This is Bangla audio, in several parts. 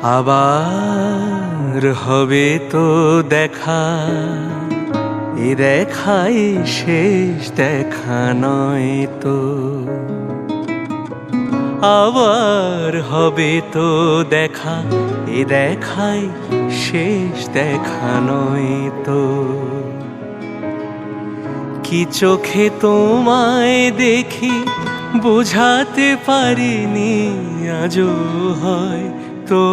আবার হবে তো দেখা, এ দেখাই শেষ দেখা নয় তো। আবার হবে তো দেখা, এ দেখাই শেষ দেখা নয় তো। কি চোখে তোমায় দেখি বোঝাতে পারিনি আজও হয় তো,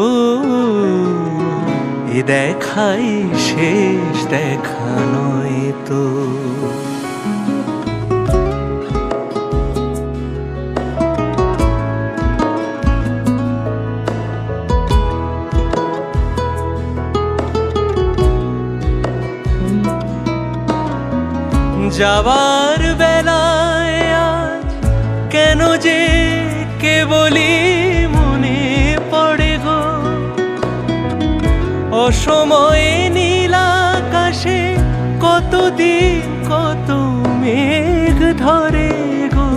এ দেখাই শেষ দেখা নয় তো। যাবার বেলায় আজ কেন যে কেবলই মনে পড়ে গো, অসময়ে নীল আকাশে কতদিন কত মেঘ ধরে গো।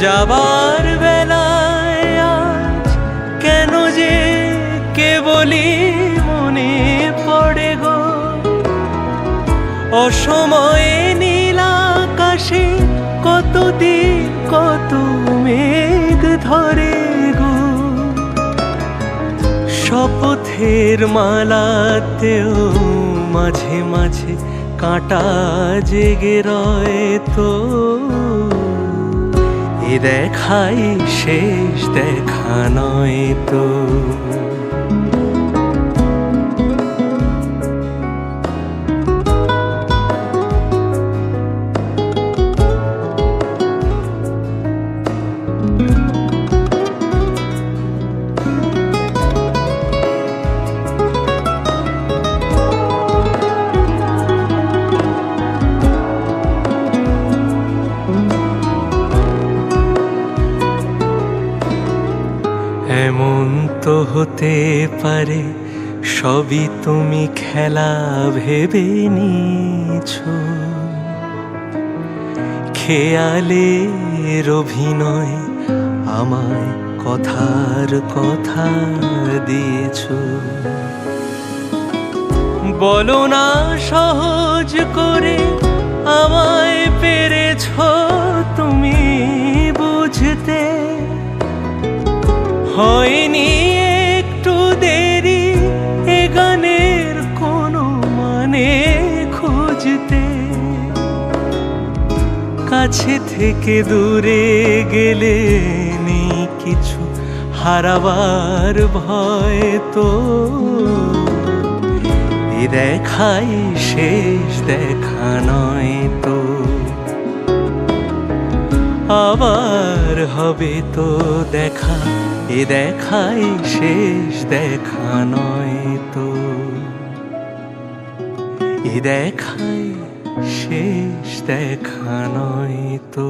যাবার বেলায় আজ কেন যে কেবলই মনে পড়ে গো, অসময়ে নীল আকাশে কতদিন কত মেঘ ধরে গো। শপথের মালাতেও মাঝে মাঝে কাঁটা জেগে রয় তো, এ দেখাই শেষ দেখা নয় তো। এমন তো হতে পারে সবই তুমি খেলা ভেবে নিয়েছো, খেয়ালের অভিনয় আমায় কথার কথা দিয়েছো। বলো না সহজ করে আমায় পেরেছো তুমি বুঝতে, হয়নি একটু দেরি এ গানের কোনো মানে খুঁজতে। কাছে থেকে দূরে গেলে নেই কিছু হারাবার ভয় তো, এ দেখাই শেষ দেখা নয় তো। আবার হবে তো দেখা, এ দেখাই শেষ দেখা নয় তো, এ দেখাই শেষ দেখা নয় তো।